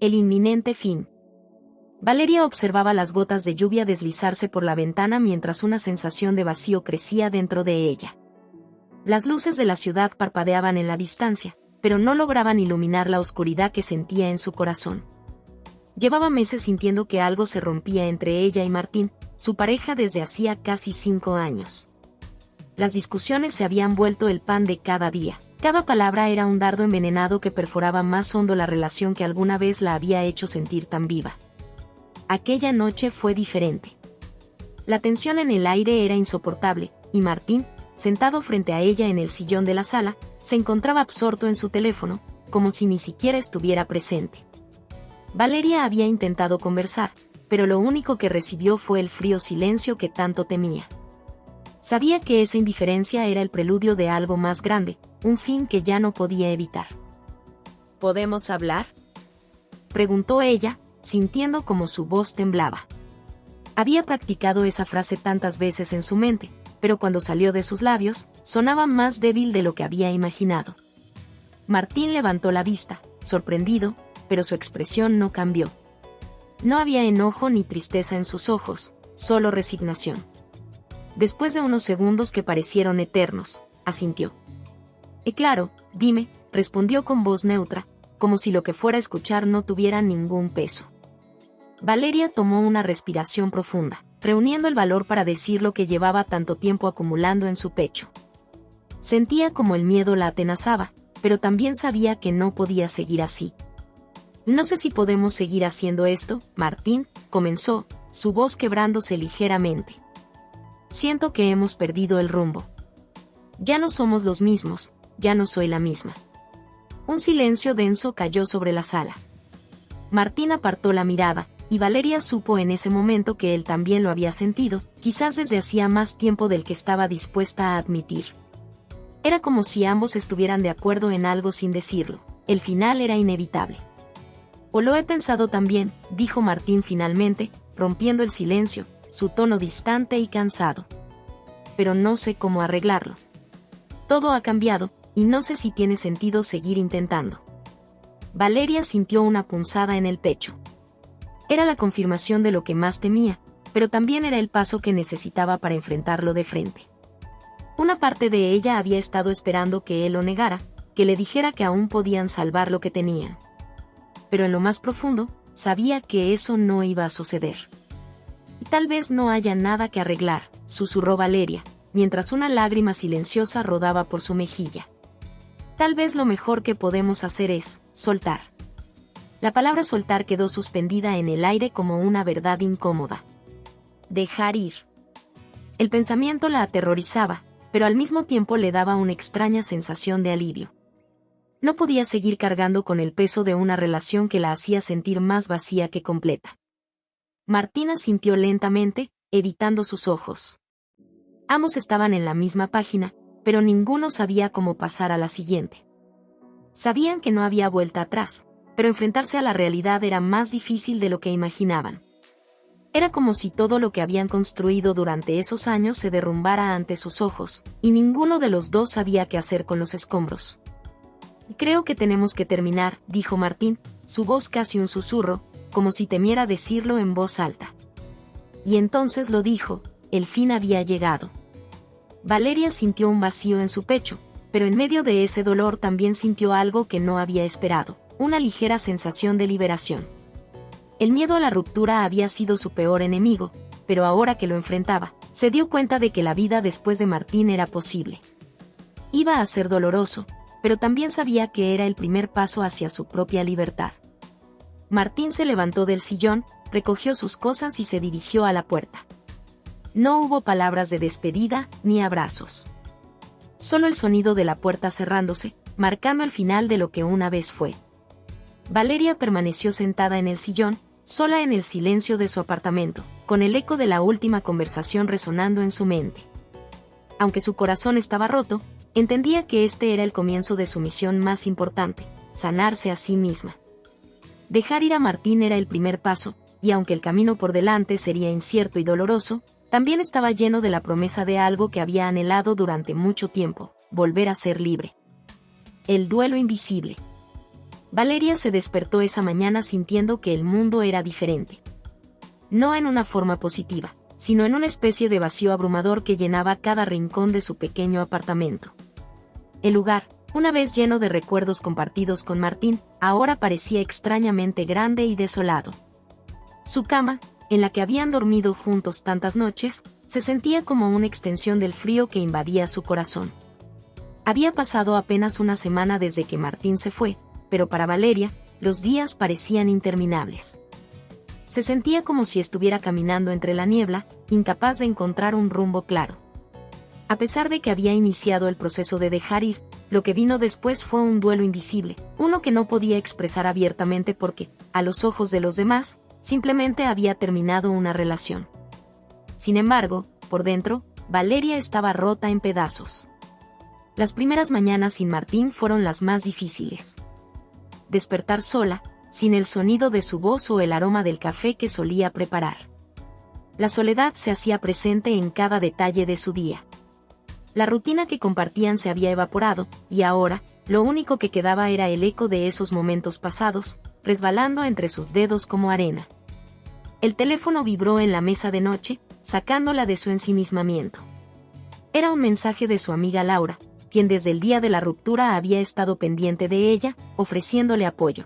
El inminente fin. Valeria observaba las gotas de lluvia deslizarse por la ventana mientras una sensación de vacío crecía dentro de ella. Las luces de la ciudad parpadeaban en la distancia, pero no lograban iluminar la oscuridad que sentía en su corazón. Llevaba meses sintiendo que algo se rompía entre ella y Martín, su pareja desde hacía casi 5 años. Las discusiones se habían vuelto el pan de cada día. Cada palabra era un dardo envenenado que perforaba más hondo la relación que alguna vez la había hecho sentir tan viva. Aquella noche fue diferente. La tensión en el aire era insoportable, y Martín, sentado frente a ella en el sillón de la sala, se encontraba absorto en su teléfono, como si ni siquiera estuviera presente. Valeria había intentado conversar, pero lo único que recibió fue el frío silencio que tanto temía. Sabía que esa indiferencia era el preludio de algo más grande, un fin que ya no podía evitar. ¿Podemos hablar?, preguntó ella, sintiendo como su voz temblaba. Había practicado esa frase tantas veces en su mente, pero cuando salió de sus labios, sonaba más débil de lo que había imaginado. Martín levantó la vista, sorprendido, pero su expresión no cambió. No había enojo ni tristeza en sus ojos, solo resignación. Después de unos segundos que parecieron eternos, asintió. Claro, dime, respondió con voz neutra, como si lo que fuera a escuchar no tuviera ningún peso. Valeria tomó una respiración profunda, reuniendo el valor para decir lo que llevaba tanto tiempo acumulando en su pecho. Sentía como el miedo la atenazaba, pero también sabía que no podía seguir así. No sé si podemos seguir haciendo esto, Martín, comenzó, su voz quebrándose ligeramente. Siento que hemos perdido el rumbo. Ya no somos los mismos, ya no soy la misma. Un silencio denso cayó sobre la sala. Martín apartó la mirada, y Valeria supo en ese momento que él también lo había sentido, quizás desde hacía más tiempo del que estaba dispuesta a admitir. Era como si ambos estuvieran de acuerdo en algo sin decirlo. El final era inevitable. O lo he pensado también, dijo Martín finalmente, rompiendo el silencio, su tono distante y cansado. Pero no sé cómo arreglarlo. Todo ha cambiado, y no sé si tiene sentido seguir intentando. Valeria sintió una punzada en el pecho. Era la confirmación de lo que más temía, pero también era el paso que necesitaba para enfrentarlo de frente. Una parte de ella había estado esperando que él lo negara, que le dijera que aún podían salvar lo que tenían. Pero en lo más profundo, sabía que eso no iba a suceder. Y tal vez no haya nada que arreglar, susurró Valeria, mientras una lágrima silenciosa rodaba por su mejilla. Tal vez lo mejor que podemos hacer es soltar. La palabra soltar quedó suspendida en el aire como una verdad incómoda. Dejar ir. El pensamiento la aterrorizaba, pero al mismo tiempo le daba una extraña sensación de alivio. No podía seguir cargando con el peso de una relación que la hacía sentir más vacía que completa. Martín asintió lentamente, evitando sus ojos. Ambos estaban en la misma página, pero ninguno sabía cómo pasar a la siguiente. Sabían que no había vuelta atrás, pero enfrentarse a la realidad era más difícil de lo que imaginaban. Era como si todo lo que habían construido durante esos años se derrumbara ante sus ojos, y ninguno de los dos sabía qué hacer con los escombros. Creo que tenemos que terminar, dijo Martín, su voz casi un susurro, como si temiera decirlo en voz alta. Y entonces lo dijo, el fin había llegado. Valeria sintió un vacío en su pecho, pero en medio de ese dolor también sintió algo que no había esperado, una ligera sensación de liberación. El miedo a la ruptura había sido su peor enemigo, pero ahora que lo enfrentaba, se dio cuenta de que la vida después de Martín era posible. Iba a ser doloroso, pero también sabía que era el primer paso hacia su propia libertad. Martín se levantó del sillón, recogió sus cosas y se dirigió a la puerta. No hubo palabras de despedida ni abrazos. Solo el sonido de la puerta cerrándose, marcando el final de lo que una vez fue. Valeria permaneció sentada en el sillón, sola en el silencio de su apartamento, con el eco de la última conversación resonando en su mente. Aunque su corazón estaba roto, entendía que este era el comienzo de su misión más importante, sanarse a sí misma. Dejar ir a Martín era el primer paso, y aunque el camino por delante sería incierto y doloroso, también estaba lleno de la promesa de algo que había anhelado durante mucho tiempo, volver a ser libre. El duelo invisible. Valeria se despertó esa mañana sintiendo que el mundo era diferente. No en una forma positiva, sino en una especie de vacío abrumador que llenaba cada rincón de su pequeño apartamento. El lugar, una vez lleno de recuerdos compartidos con Martín, ahora parecía extrañamente grande y desolado. Su cama, en la que habían dormido juntos tantas noches, se sentía como una extensión del frío que invadía su corazón. Había pasado apenas una semana desde que Martín se fue, pero para Valeria, los días parecían interminables. Se sentía como si estuviera caminando entre la niebla, incapaz de encontrar un rumbo claro. A pesar de que había iniciado el proceso de dejar ir, lo que vino después fue un duelo invisible, uno que no podía expresar abiertamente porque, a los ojos de los demás, simplemente había terminado una relación. Sin embargo, por dentro, Valeria estaba rota en pedazos. Las primeras mañanas sin Martín fueron las más difíciles. Despertar sola, sin el sonido de su voz o el aroma del café que solía preparar. La soledad se hacía presente en cada detalle de su día. La rutina que compartían se había evaporado, y ahora, lo único que quedaba era el eco de esos momentos pasados, resbalando entre sus dedos como arena. El teléfono vibró en la mesa de noche, sacándola de su ensimismamiento. Era un mensaje de su amiga Laura, quien desde el día de la ruptura había estado pendiente de ella, ofreciéndole apoyo.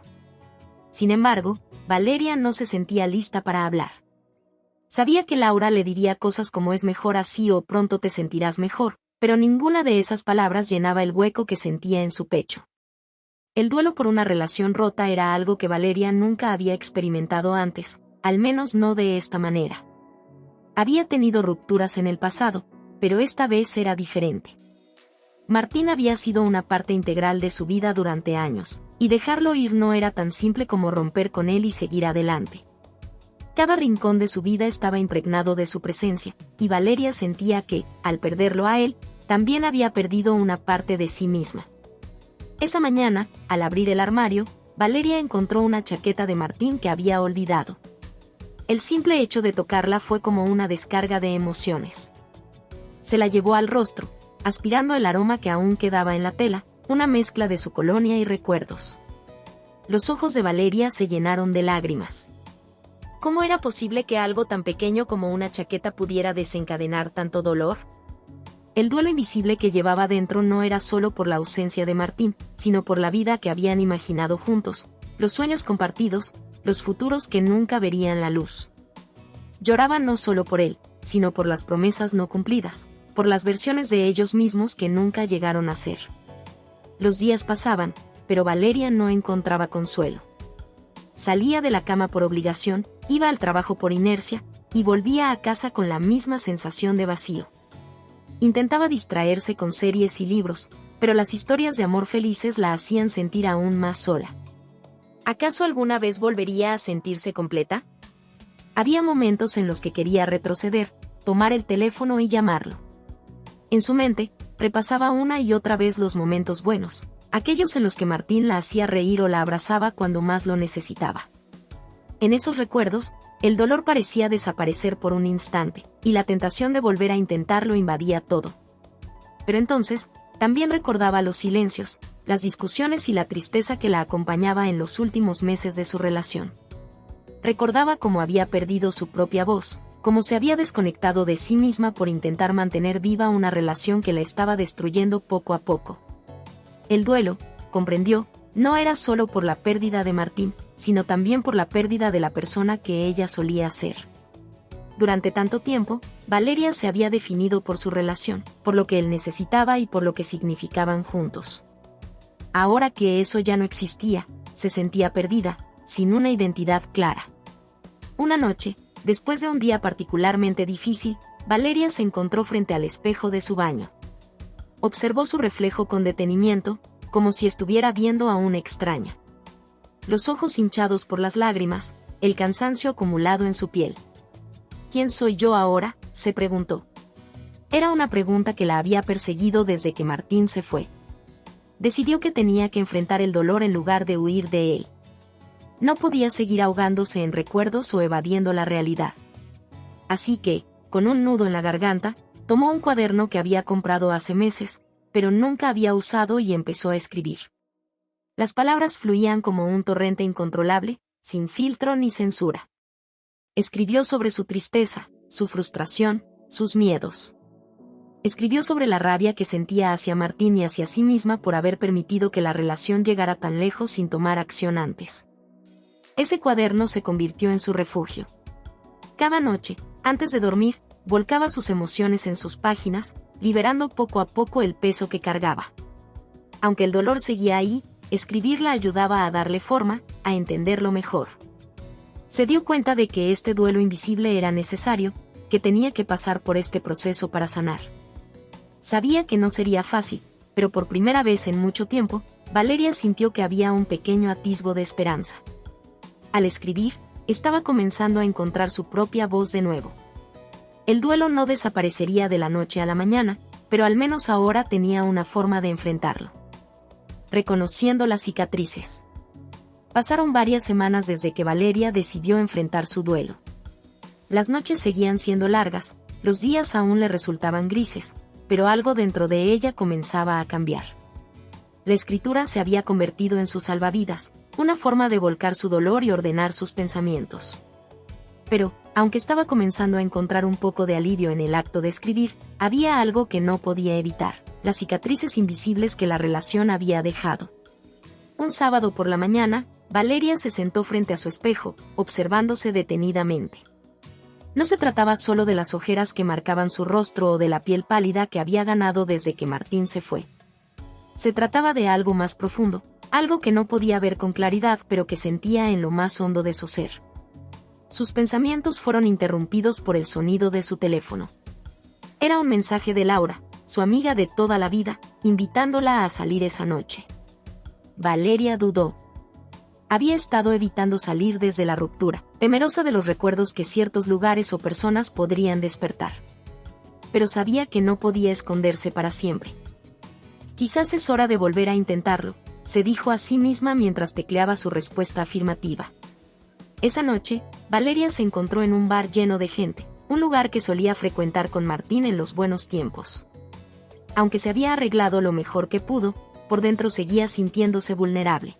Sin embargo, Valeria no se sentía lista para hablar. Sabía que Laura le diría cosas como es mejor así o pronto te sentirás mejor, pero ninguna de esas palabras llenaba el hueco que sentía en su pecho. El duelo por una relación rota era algo que Valeria nunca había experimentado antes, al menos no de esta manera. Había tenido rupturas en el pasado, pero esta vez era diferente. Martín había sido una parte integral de su vida durante años, y dejarlo ir no era tan simple como romper con él y seguir adelante. Cada rincón de su vida estaba impregnado de su presencia, y Valeria sentía que, al perderlo a él, también había perdido una parte de sí misma. Esa mañana, al abrir el armario, Valeria encontró una chaqueta de Martín que había olvidado. El simple hecho de tocarla fue como una descarga de emociones. Se la llevó al rostro, aspirando el aroma que aún quedaba en la tela, una mezcla de su colonia y recuerdos. Los ojos de Valeria se llenaron de lágrimas. ¿Cómo era posible que algo tan pequeño como una chaqueta pudiera desencadenar tanto dolor? El duelo invisible que llevaba dentro no era solo por la ausencia de Martín, sino por la vida que habían imaginado juntos, los sueños compartidos, los futuros que nunca verían la luz. Lloraba no solo por él, sino por las promesas no cumplidas, por las versiones de ellos mismos que nunca llegaron a ser. Los días pasaban, pero Valeria no encontraba consuelo. Salía de la cama por obligación, iba al trabajo por inercia, y volvía a casa con la misma sensación de vacío. Intentaba distraerse con series y libros, pero las historias de amor felices la hacían sentir aún más sola. ¿Acaso alguna vez volvería a sentirse completa? Había momentos en los que quería retroceder, tomar el teléfono y llamarlo. En su mente, repasaba una y otra vez los momentos buenos, aquellos en los que Martín la hacía reír o la abrazaba cuando más lo necesitaba. En esos recuerdos, el dolor parecía desaparecer por un instante, y la tentación de volver a intentarlo invadía todo. Pero entonces, también recordaba los silencios, las discusiones y la tristeza que la acompañaba en los últimos meses de su relación. Recordaba cómo había perdido su propia voz, cómo se había desconectado de sí misma por intentar mantener viva una relación que la estaba destruyendo poco a poco. El duelo, comprendió, no era solo por la pérdida de Martín, sino también por la pérdida de la persona que ella solía ser. Durante tanto tiempo, Valeria se había definido por su relación, por lo que él necesitaba y por lo que significaban juntos. Ahora que eso ya no existía, se sentía perdida, sin una identidad clara. Una noche, después de un día particularmente difícil, Valeria se encontró frente al espejo de su baño. Observó su reflejo con detenimiento, como si estuviera viendo a una extraña. Los ojos hinchados por las lágrimas, el cansancio acumulado en su piel. ¿Quién soy yo ahora?, se preguntó. Era una pregunta que la había perseguido desde que Martín se fue. Decidió que tenía que enfrentar el dolor en lugar de huir de él. No podía seguir ahogándose en recuerdos o evadiendo la realidad. Así que, con un nudo en la garganta, tomó un cuaderno que había comprado hace meses, pero nunca había usado y empezó a escribir. Las palabras fluían como un torrente incontrolable, sin filtro ni censura. Escribió sobre su tristeza, su frustración, sus miedos. Escribió sobre la rabia que sentía hacia Martín y hacia sí misma por haber permitido que la relación llegara tan lejos sin tomar acción antes. Ese cuaderno se convirtió en su refugio. Cada noche, antes de dormir, volcaba sus emociones en sus páginas, liberando poco a poco el peso que cargaba. Aunque el dolor seguía ahí, escribirla ayudaba a darle forma, a entenderlo mejor. Se dio cuenta de que este duelo invisible era necesario, que tenía que pasar por este proceso para sanar. Sabía que no sería fácil, pero por primera vez en mucho tiempo, Valeria sintió que había un pequeño atisbo de esperanza. Al escribir, estaba comenzando a encontrar su propia voz de nuevo. El duelo no desaparecería de la noche a la mañana, pero al menos ahora tenía una forma de enfrentarlo. Reconociendo las cicatrices. Pasaron varias semanas desde que Valeria decidió enfrentar su duelo. Las noches seguían siendo largas, los días aún le resultaban grises, pero algo dentro de ella comenzaba a cambiar. La escritura se había convertido en su salvavidas, una forma de volcar su dolor y ordenar sus pensamientos. Pero, aunque estaba comenzando a encontrar un poco de alivio en el acto de escribir, había algo que no podía evitar, las cicatrices invisibles que la relación había dejado. Un sábado por la mañana, Valeria se sentó frente a su espejo, observándose detenidamente. No se trataba solo de las ojeras que marcaban su rostro o de la piel pálida que había ganado desde que Martín se fue. Se trataba de algo más profundo, algo que no podía ver con claridad pero que sentía en lo más hondo de su ser. Sus pensamientos fueron interrumpidos por el sonido de su teléfono. Era un mensaje de Laura, su amiga de toda la vida, invitándola a salir esa noche. Valeria dudó. Había estado evitando salir desde la ruptura, temerosa de los recuerdos que ciertos lugares o personas podrían despertar. Pero sabía que no podía esconderse para siempre. Quizás es hora de volver a intentarlo, se dijo a sí misma mientras tecleaba su respuesta afirmativa. Esa noche, Valeria se encontró en un bar lleno de gente, un lugar que solía frecuentar con Martín en los buenos tiempos. Aunque se había arreglado lo mejor que pudo, por dentro seguía sintiéndose vulnerable.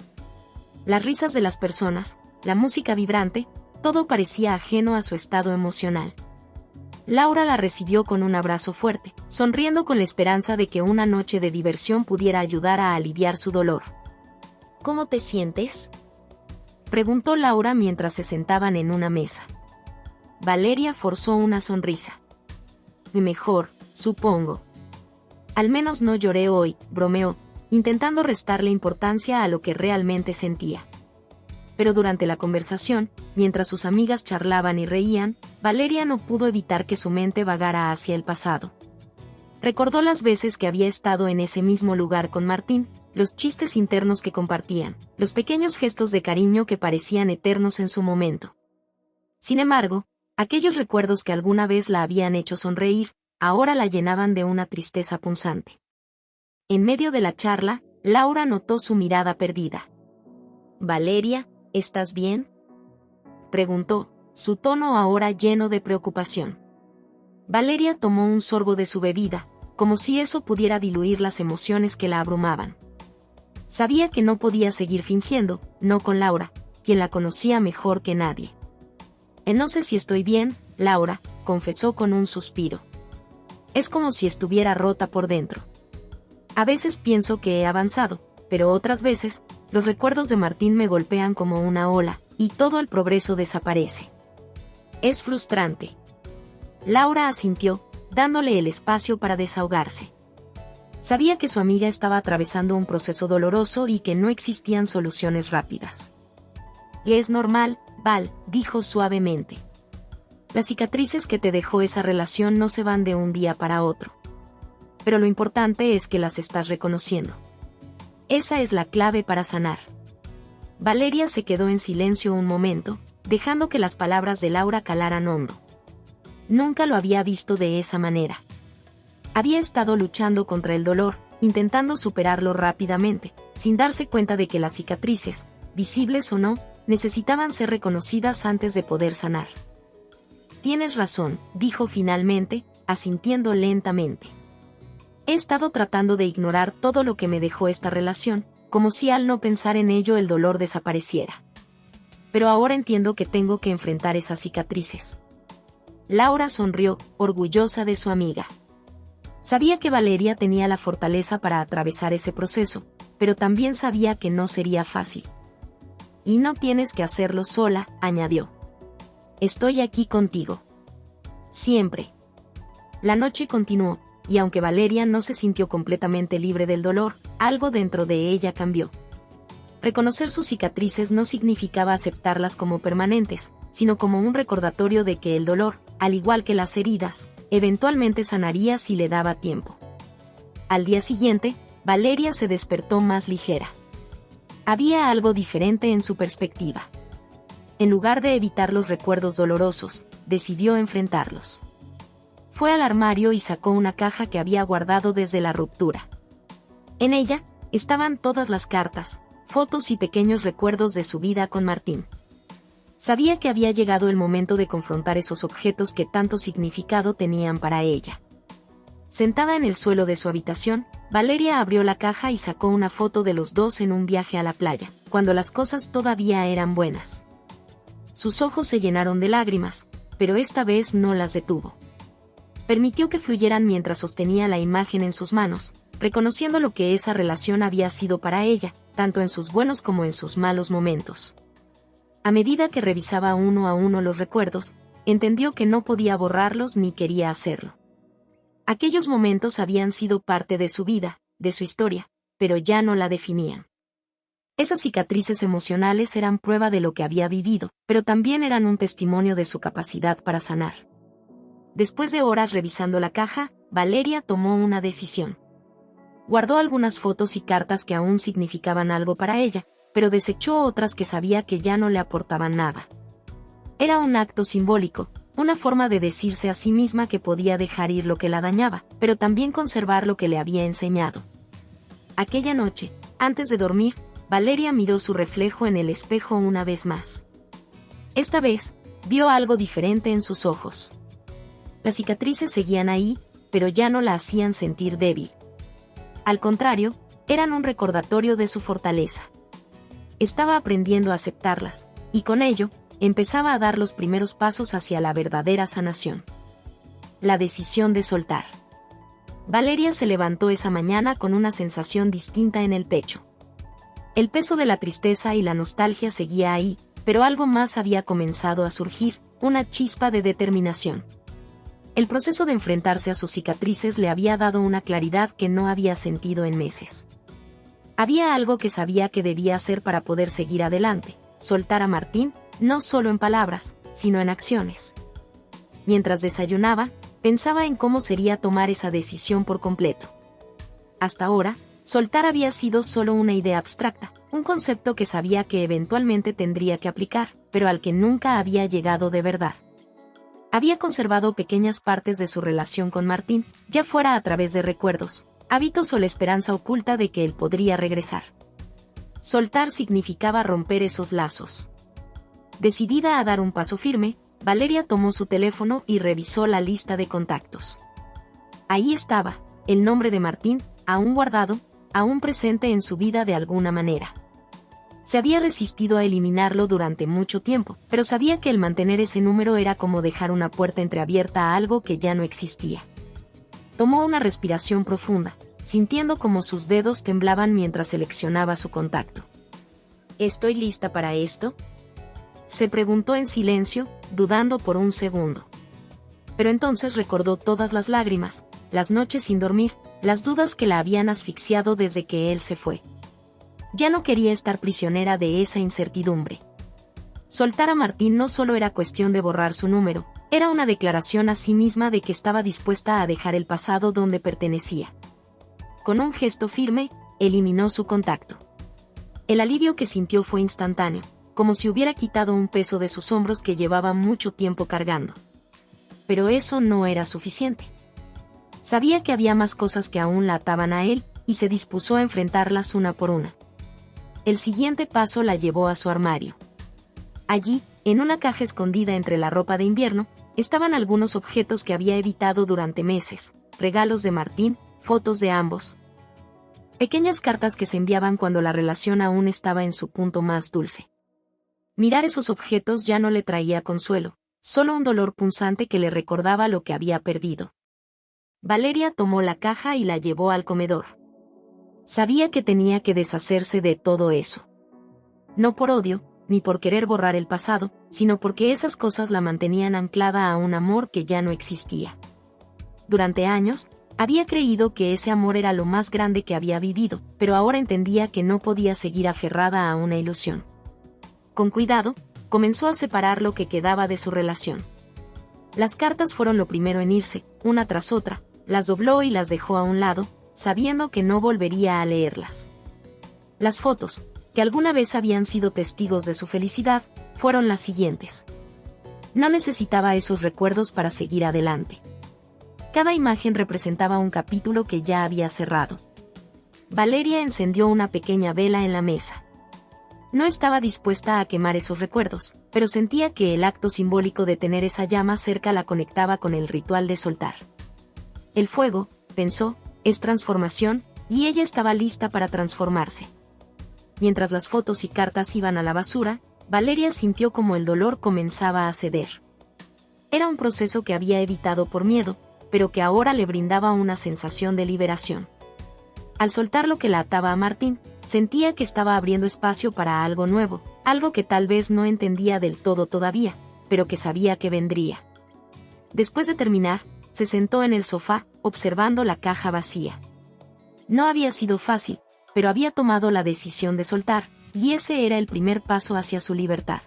Las risas de las personas, la música vibrante, todo parecía ajeno a su estado emocional. Laura la recibió con un abrazo fuerte, sonriendo con la esperanza de que una noche de diversión pudiera ayudar a aliviar su dolor. ¿Cómo te sientes?, preguntó Laura mientras se sentaban en una mesa. Valeria forzó una sonrisa. Mejor, supongo. Al menos no lloré hoy, bromeó, intentando restarle importancia a lo que realmente sentía. Pero durante la conversación, mientras sus amigas charlaban y reían, Valeria no pudo evitar que su mente vagara hacia el pasado. Recordó las veces que había estado en ese mismo lugar con Martín, los chistes internos que compartían, los pequeños gestos de cariño que parecían eternos en su momento. Sin embargo, aquellos recuerdos que alguna vez la habían hecho sonreír, ahora la llenaban de una tristeza punzante. En medio de la charla, Laura notó su mirada perdida. «Valeria, ¿estás bien?», preguntó, su tono ahora lleno de preocupación. Valeria tomó un sorbo de su bebida, como si eso pudiera diluir las emociones que la abrumaban. Sabía que no podía seguir fingiendo, no con Laura, quien la conocía mejor que nadie. No sé si estoy bien, Laura, confesó con un suspiro. Es como si estuviera rota por dentro. A veces pienso que he avanzado, pero otras veces, los recuerdos de Martín me golpean como una ola, y todo el progreso desaparece. Es frustrante. Laura asintió, dándole el espacio para desahogarse. Sabía que su amiga estaba atravesando un proceso doloroso y que no existían soluciones rápidas. Es normal, Val, dijo suavemente. Las cicatrices que te dejó esa relación no se van de un día para otro. Pero lo importante es que las estás reconociendo. Esa es la clave para sanar. Valeria se quedó en silencio un momento, dejando que las palabras de Laura calaran hondo. Nunca lo había visto de esa manera. Había estado luchando contra el dolor, intentando superarlo rápidamente, sin darse cuenta de que las cicatrices, visibles o no, necesitaban ser reconocidas antes de poder sanar. Tienes razón, dijo finalmente, asintiendo lentamente. He estado tratando de ignorar todo lo que me dejó esta relación, como si al no pensar en ello el dolor desapareciera. Pero ahora entiendo que tengo que enfrentar esas cicatrices. Laura sonrió, orgullosa de su amiga. Sabía que Valeria tenía la fortaleza para atravesar ese proceso, pero también sabía que no sería fácil. Y no tienes que hacerlo sola, añadió. Estoy aquí contigo. Siempre. La noche continuó, y aunque Valeria no se sintió completamente libre del dolor, algo dentro de ella cambió. Reconocer sus cicatrices no significaba aceptarlas como permanentes, sino como un recordatorio de que el dolor, al igual que las heridas, eventualmente sanaría si le daba tiempo. Al día siguiente, Valeria se despertó más ligera. Había algo diferente en su perspectiva. En lugar de evitar los recuerdos dolorosos, decidió enfrentarlos. Fue al armario y sacó una caja que había guardado desde la ruptura. En ella, estaban todas las cartas, fotos y pequeños recuerdos de su vida con Martín. Sabía que había llegado el momento de confrontar esos objetos que tanto significado tenían para ella. Sentada en el suelo de su habitación, Valeria abrió la caja y sacó una foto de los dos en un viaje a la playa, cuando las cosas todavía eran buenas. Sus ojos se llenaron de lágrimas, pero esta vez no las detuvo. Permitió que fluyeran mientras sostenía la imagen en sus manos, reconociendo lo que esa relación había sido para ella, tanto en sus buenos como en sus malos momentos. A medida que revisaba uno a uno los recuerdos, entendió que no podía borrarlos ni quería hacerlo. Aquellos momentos habían sido parte de su vida, de su historia, pero ya no la definían. Esas cicatrices emocionales eran prueba de lo que había vivido, pero también eran un testimonio de su capacidad para sanar. Después de horas revisando la caja, Valeria tomó una decisión. Guardó algunas fotos y cartas que aún significaban algo para ella, pero desechó otras que sabía que ya no le aportaban nada. Era un acto simbólico, una forma de decirse a sí misma que podía dejar ir lo que la dañaba, pero también conservar lo que le había enseñado. Aquella noche, antes de dormir, Valeria miró su reflejo en el espejo una vez más. Esta vez, vio algo diferente en sus ojos. Las cicatrices seguían ahí, pero ya no la hacían sentir débil. Al contrario, eran un recordatorio de su fortaleza. Estaba aprendiendo a aceptarlas, y con ello, empezaba a dar los primeros pasos hacia la verdadera sanación. La decisión de soltar. Valeria se levantó esa mañana con una sensación distinta en el pecho. El peso de la tristeza y la nostalgia seguía ahí, pero algo más había comenzado a surgir, una chispa de determinación. El proceso de enfrentarse a sus cicatrices le había dado una claridad que no había sentido en meses. Había algo que sabía que debía hacer para poder seguir adelante, soltar a Martín, no solo en palabras, sino en acciones. Mientras desayunaba, pensaba en cómo sería tomar esa decisión por completo. Hasta ahora, soltar había sido solo una idea abstracta, un concepto que sabía que eventualmente tendría que aplicar, pero al que nunca había llegado de verdad. Había conservado pequeñas partes de su relación con Martín, ya fuera a través de recuerdos, hábitos o la esperanza oculta de que él podría regresar. Soltar significaba romper esos lazos. Decidida a dar un paso firme, Valeria tomó su teléfono y revisó la lista de contactos. Ahí estaba, el nombre de Martín, aún guardado, aún presente en su vida de alguna manera. Se había resistido a eliminarlo durante mucho tiempo, pero sabía que el mantener ese número era como dejar una puerta entreabierta a algo que ya no existía. Tomó una respiración profunda, sintiendo como sus dedos temblaban mientras seleccionaba su contacto. ¿Estoy lista para esto?, se preguntó en silencio, dudando por un segundo. Pero entonces recordó todas las lágrimas, las noches sin dormir, las dudas que la habían asfixiado desde que él se fue. Ya no quería estar prisionera de esa incertidumbre. Soltar a Martín no solo era cuestión de borrar su número, era una declaración a sí misma de que estaba dispuesta a dejar el pasado donde pertenecía. Con un gesto firme, eliminó su contacto. El alivio que sintió fue instantáneo, como si hubiera quitado un peso de sus hombros que llevaba mucho tiempo cargando. Pero eso no era suficiente. Sabía que había más cosas que aún la ataban a él, y se dispuso a enfrentarlas una por una. El siguiente paso la llevó a su armario. Allí, en una caja escondida entre la ropa de invierno, estaban algunos objetos que había evitado durante meses, regalos de Martín, fotos de ambos. Pequeñas cartas que se enviaban cuando la relación aún estaba en su punto más dulce. Mirar esos objetos ya no le traía consuelo, solo un dolor punzante que le recordaba lo que había perdido. Valeria tomó la caja y la llevó al comedor. Sabía que tenía que deshacerse de todo eso. No por odio, ni por querer borrar el pasado, sino porque esas cosas la mantenían anclada a un amor que ya no existía. Durante años, había creído que ese amor era lo más grande que había vivido, pero ahora entendía que no podía seguir aferrada a una ilusión. Con cuidado, comenzó a separar lo que quedaba de su relación. Las cartas fueron lo primero en irse, una tras otra, las dobló y las dejó a un lado, sabiendo que no volvería a leerlas. Las fotos, que alguna vez habían sido testigos de su felicidad, fueron las siguientes. No necesitaba esos recuerdos para seguir adelante. Cada imagen representaba un capítulo que ya había cerrado. Valeria encendió una pequeña vela en la mesa. No estaba dispuesta a quemar esos recuerdos, pero sentía que el acto simbólico de tener esa llama cerca la conectaba con el ritual de soltar. El fuego, pensó, es transformación, y ella estaba lista para transformarse. Mientras las fotos y cartas iban a la basura, Valeria sintió como el dolor comenzaba a ceder. Era un proceso que había evitado por miedo, pero que ahora le brindaba una sensación de liberación. Al soltar lo que la ataba a Martín, sentía que estaba abriendo espacio para algo nuevo, algo que tal vez no entendía del todo todavía, pero que sabía que vendría. Después de terminar, se sentó en el sofá, observando la caja vacía. No había sido fácil, pero había tomado la decisión de soltar, y ese era el primer paso hacia su libertad.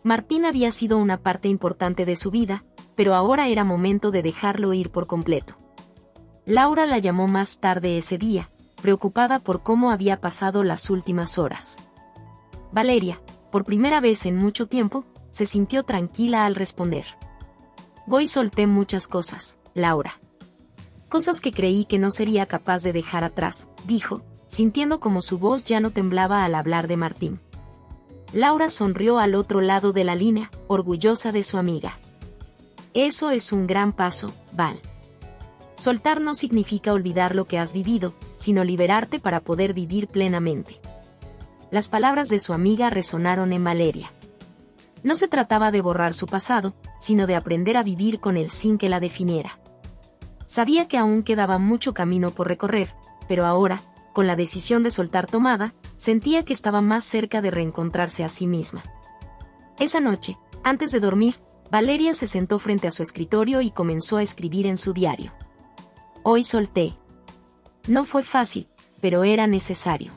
Martín había sido una parte importante de su vida, pero ahora era momento de dejarlo ir por completo. Laura la llamó más tarde ese día, preocupada por cómo había pasado las últimas horas. Valeria, por primera vez en mucho tiempo, se sintió tranquila al responder. Hoy solté muchas cosas, Laura. Cosas que creí que no sería capaz de dejar atrás, dijo, sintiendo como su voz ya no temblaba al hablar de Martín. Laura sonrió al otro lado de la línea, orgullosa de su amiga. Eso es un gran paso, Val. Soltar no significa olvidar lo que has vivido, sino liberarte para poder vivir plenamente. Las palabras de su amiga resonaron en Valeria. No se trataba de borrar su pasado, sino de aprender a vivir con él sin que la definiera. Sabía que aún quedaba mucho camino por recorrer, pero ahora, con la decisión de soltar tomada, sentía que estaba más cerca de reencontrarse a sí misma. Esa noche, antes de dormir, Valeria se sentó frente a su escritorio y comenzó a escribir en su diario. Hoy solté. No fue fácil, pero era necesario.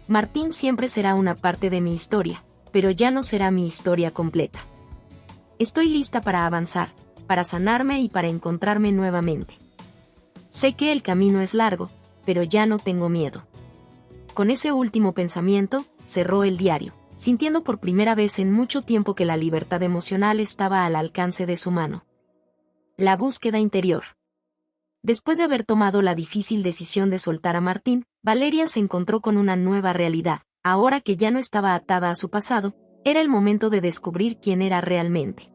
Martín siempre será una parte de mi historia, pero ya no será mi historia completa. Estoy lista para avanzar, para sanarme y para encontrarme nuevamente. Sé que el camino es largo, pero ya no tengo miedo. Con ese último pensamiento, cerró el diario, sintiendo por primera vez en mucho tiempo que la libertad emocional estaba al alcance de su mano. La búsqueda interior. Después de haber tomado la difícil decisión de soltar a Martín, Valeria se encontró con una nueva realidad. Ahora que ya no estaba atada a su pasado, era el momento de descubrir quién era realmente.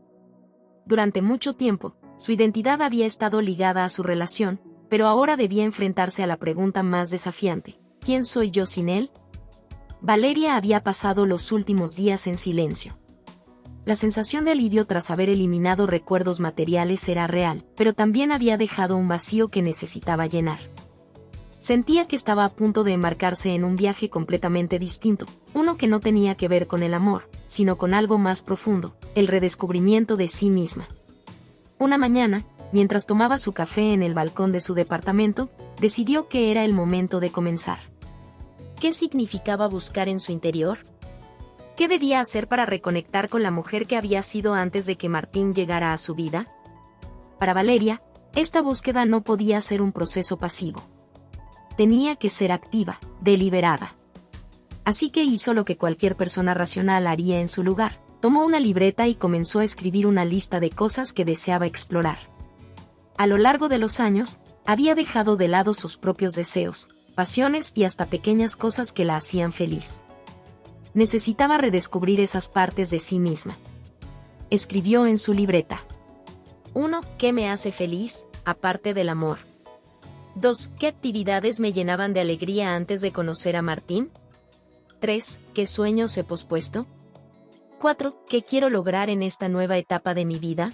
Durante mucho tiempo, su identidad había estado ligada a su relación, pero ahora debía enfrentarse a la pregunta más desafiante: ¿quién soy yo sin él? Valeria había pasado los últimos días en silencio. La sensación de alivio tras haber eliminado recuerdos materiales era real, pero también había dejado un vacío que necesitaba llenar. Sentía que estaba a punto de embarcarse en un viaje completamente distinto, uno que no tenía que ver con el amor, sino con algo más profundo, el redescubrimiento de sí misma. Una mañana, mientras tomaba su café en el balcón de su departamento, decidió que era el momento de comenzar. ¿Qué significaba buscar en su interior? ¿Qué debía hacer para reconectar con la mujer que había sido antes de que Martín llegara a su vida? Para Valeria, esta búsqueda no podía ser un proceso pasivo. Tenía que ser activa, deliberada. Así que hizo lo que cualquier persona racional haría en su lugar. Tomó una libreta y comenzó a escribir una lista de cosas que deseaba explorar. A lo largo de los años, había dejado de lado sus propios deseos, pasiones y hasta pequeñas cosas que la hacían feliz. Necesitaba redescubrir esas partes de sí misma. Escribió en su libreta. 1. ¿Qué me hace feliz, aparte del amor? 2. ¿Qué actividades me llenaban de alegría antes de conocer a Martín? 3. ¿Qué sueños he pospuesto? 4. ¿Qué quiero lograr en esta nueva etapa de mi vida?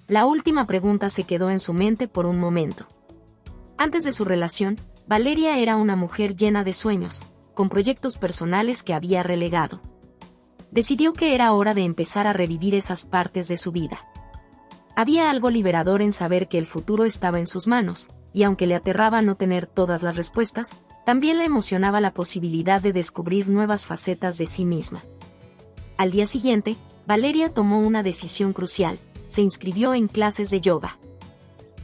La última pregunta se quedó en su mente por un momento. Antes de su relación, Valeria era una mujer llena de sueños, con proyectos personales que había relegado. Decidió que era hora de empezar a revivir esas partes de su vida. Había algo liberador en saber que el futuro estaba en sus manos, y aunque le aterraba no tener todas las respuestas, también le emocionaba la posibilidad de descubrir nuevas facetas de sí misma. Al día siguiente, Valeria tomó una decisión crucial: se inscribió en clases de yoga.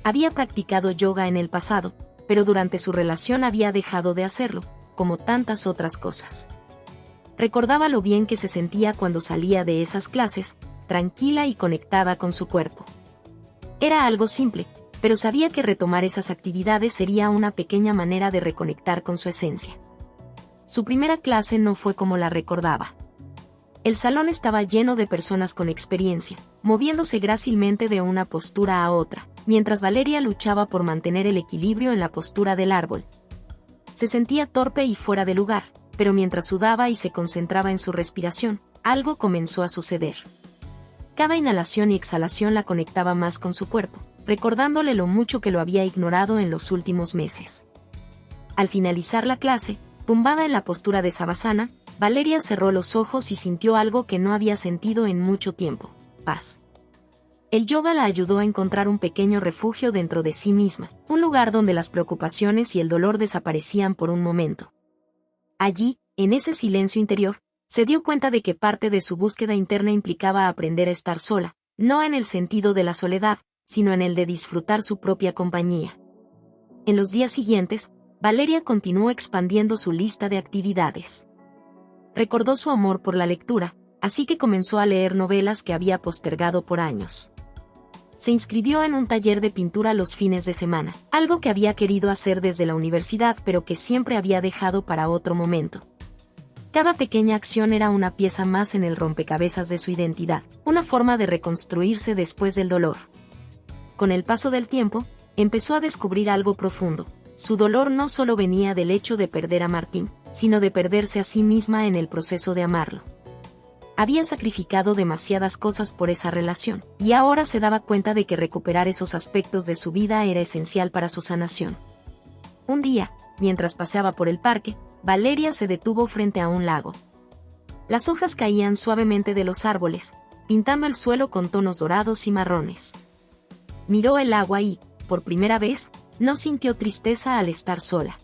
Había practicado yoga en el pasado, pero durante su relación había dejado de hacerlo, como tantas otras cosas. Recordaba lo bien que se sentía cuando salía de esas clases, tranquila y conectada con su cuerpo. Era algo simple, pero sabía que retomar esas actividades sería una pequeña manera de reconectar con su esencia. Su primera clase no fue como la recordaba. El salón estaba lleno de personas con experiencia, moviéndose grácilmente de una postura a otra, mientras Valeria luchaba por mantener el equilibrio en la postura del árbol. Se sentía torpe y fuera de lugar, pero mientras sudaba y se concentraba en su respiración, algo comenzó a suceder. Cada inhalación y exhalación la conectaba más con su cuerpo, recordándole lo mucho que lo había ignorado en los últimos meses. Al finalizar la clase, tumbada en la postura de Savasana, Valeria cerró los ojos y sintió algo que no había sentido en mucho tiempo: paz. El yoga la ayudó a encontrar un pequeño refugio dentro de sí misma, un lugar donde las preocupaciones y el dolor desaparecían por un momento. Allí, en ese silencio interior, se dio cuenta de que parte de su búsqueda interna implicaba aprender a estar sola, no en el sentido de la soledad, sino en el de disfrutar su propia compañía. En los días siguientes, Valeria continuó expandiendo su lista de actividades. Recordó su amor por la lectura, así que comenzó a leer novelas que había postergado por años. Se inscribió en un taller de pintura los fines de semana, algo que había querido hacer desde la universidad pero que siempre había dejado para otro momento. Cada pequeña acción era una pieza más en el rompecabezas de su identidad, una forma de reconstruirse después del dolor. Con el paso del tiempo, empezó a descubrir algo profundo. Su dolor no solo venía del hecho de perder a Martín, sino de perderse a sí misma en el proceso de amarlo. Había sacrificado demasiadas cosas por esa relación, y ahora se daba cuenta de que recuperar esos aspectos de su vida era esencial para su sanación. Un día, mientras paseaba por el parque, Valeria se detuvo frente a un lago. Las hojas caían suavemente de los árboles, pintando el suelo con tonos dorados y marrones. Miró el agua y, por primera vez, no sintió tristeza al estar sola.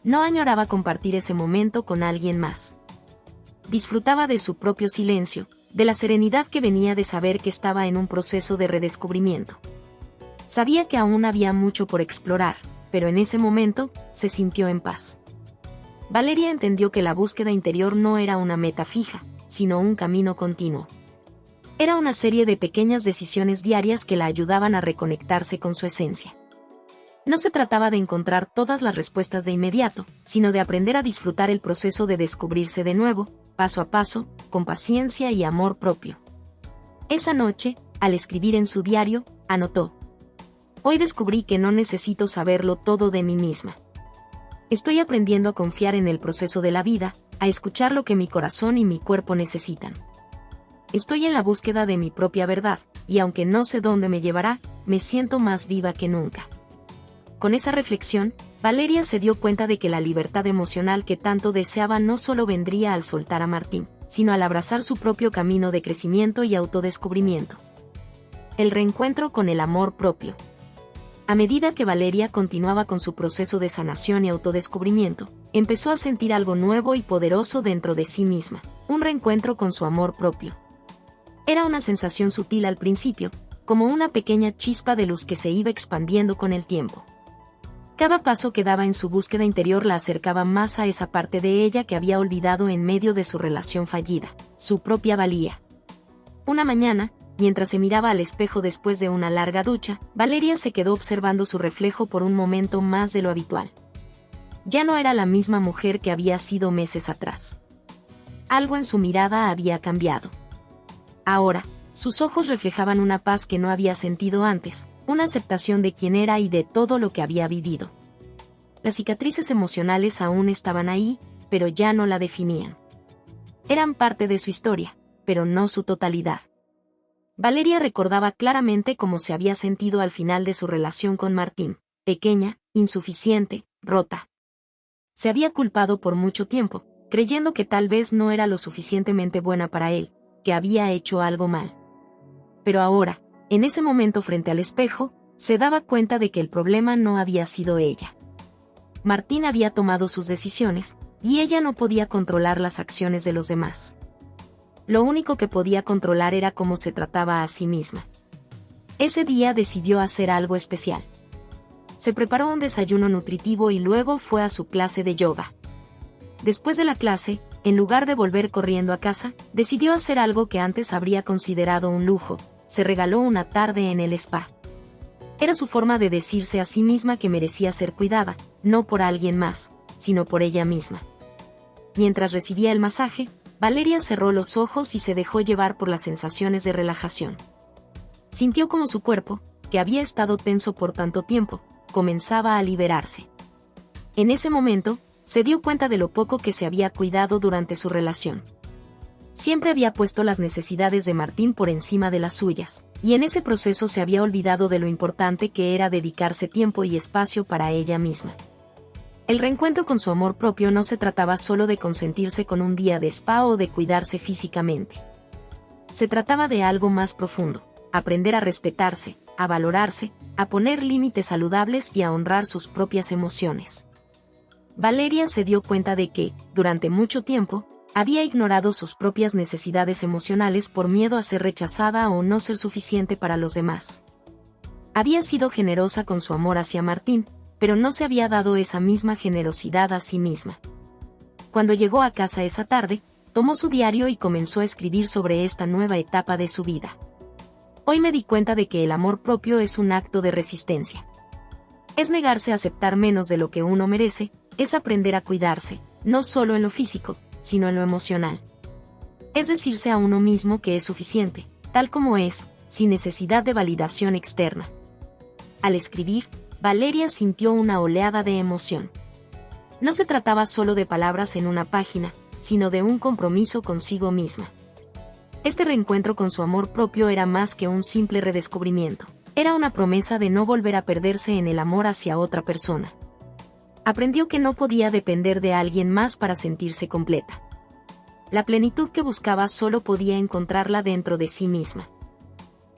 No añoraba compartir ese momento con alguien más. Disfrutaba de su propio silencio, de la serenidad que venía de saber que estaba en un proceso de redescubrimiento. Sabía que aún había mucho por explorar, pero en ese momento, se sintió en paz. Valeria entendió que la búsqueda interior no era una meta fija, sino un camino continuo. Era una serie de pequeñas decisiones diarias que la ayudaban a reconectarse con su esencia. No se trataba de encontrar todas las respuestas de inmediato, sino de aprender a disfrutar el proceso de descubrirse de nuevo, paso a paso, con paciencia y amor propio. Esa noche, al escribir en su diario, anotó: hoy descubrí que no necesito saberlo todo de mí misma. Estoy aprendiendo a confiar en el proceso de la vida, a escuchar lo que mi corazón y mi cuerpo necesitan. Estoy en la búsqueda de mi propia verdad, y aunque no sé dónde me llevará, me siento más viva que nunca. Con esa reflexión, Valeria se dio cuenta de que la libertad emocional que tanto deseaba no solo vendría al soltar a Martín, sino al abrazar su propio camino de crecimiento y autodescubrimiento. El reencuentro con el amor propio. A medida que Valeria continuaba con su proceso de sanación y autodescubrimiento, empezó a sentir algo nuevo y poderoso dentro de sí misma, un reencuentro con su amor propio. Era una sensación sutil al principio, como una pequeña chispa de luz que se iba expandiendo con el tiempo. Cada paso que daba en su búsqueda interior la acercaba más a esa parte de ella que había olvidado en medio de su relación fallida, su propia valía. Una mañana, mientras se miraba al espejo después de una larga ducha, Valeria se quedó observando su reflejo por un momento más de lo habitual. Ya no era la misma mujer que había sido meses atrás. Algo en su mirada había cambiado. Ahora, sus ojos reflejaban una paz que no había sentido antes, una aceptación de quién era y de todo lo que había vivido. Las cicatrices emocionales aún estaban ahí, pero ya no la definían. Eran parte de su historia, pero no su totalidad. Valeria recordaba claramente cómo se había sentido al final de su relación con Martín, pequeña, insuficiente, rota. Se había culpado por mucho tiempo, creyendo que tal vez no era lo suficientemente buena para él, que había hecho algo mal. Pero ahora, en ese momento frente al espejo, se daba cuenta de que el problema no había sido ella. Martín había tomado sus decisiones, y ella no podía controlar las acciones de los demás. Lo único que podía controlar era cómo se trataba a sí misma. Ese día decidió hacer algo especial. Se preparó un desayuno nutritivo y luego fue a su clase de yoga. Después de la clase, en lugar de volver corriendo a casa, decidió hacer algo que antes habría considerado un lujo: se regaló una tarde en el spa. Era su forma de decirse a sí misma que merecía ser cuidada, no por alguien más, sino por ella misma. Mientras recibía el masaje, Valeria cerró los ojos y se dejó llevar por las sensaciones de relajación. Sintió como su cuerpo, que había estado tenso por tanto tiempo, comenzaba a liberarse. En ese momento, se dio cuenta de lo poco que se había cuidado durante su relación. Siempre había puesto las necesidades de Martín por encima de las suyas, y en ese proceso se había olvidado de lo importante que era dedicarse tiempo y espacio para ella misma. El reencuentro con su amor propio no se trataba solo de consentirse con un día de spa o de cuidarse físicamente. Se trataba de algo más profundo: aprender a respetarse, a valorarse, a poner límites saludables y a honrar sus propias emociones. Valeria se dio cuenta de que, durante mucho tiempo, había ignorado sus propias necesidades emocionales por miedo a ser rechazada o no ser suficiente para los demás. Había sido generosa con su amor hacia Martín, pero no se había dado esa misma generosidad a sí misma. Cuando llegó a casa esa tarde, tomó su diario y comenzó a escribir sobre esta nueva etapa de su vida. Hoy me di cuenta de que el amor propio es un acto de resistencia. Es negarse a aceptar menos de lo que uno merece, es aprender a cuidarse, no solo en lo físico, sino en lo emocional. Es decirse a uno mismo que es suficiente, tal como es, sin necesidad de validación externa. Al escribir, Valeria sintió una oleada de emoción. No se trataba solo de palabras en una página, sino de un compromiso consigo misma. Este reencuentro con su amor propio era más que un simple redescubrimiento. Era una promesa de no volver a perderse en el amor hacia otra persona. Aprendió que no podía depender de alguien más para sentirse completa. La plenitud que buscaba solo podía encontrarla dentro de sí misma.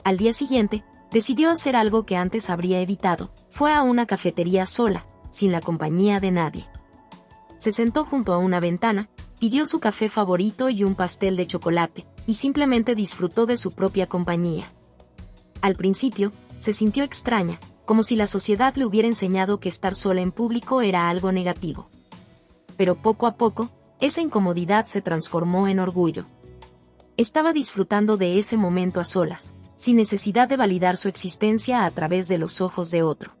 Al día siguiente, decidió hacer algo que antes habría evitado: fue a una cafetería sola, sin la compañía de nadie. Se sentó junto a una ventana, pidió su café favorito y un pastel de chocolate, y simplemente disfrutó de su propia compañía. Al principio, se sintió extraña, como si la sociedad le hubiera enseñado que estar sola en público era algo negativo. Pero poco a poco, esa incomodidad se transformó en orgullo. Estaba disfrutando de ese momento a solas, sin necesidad de validar su existencia a través de los ojos de otro.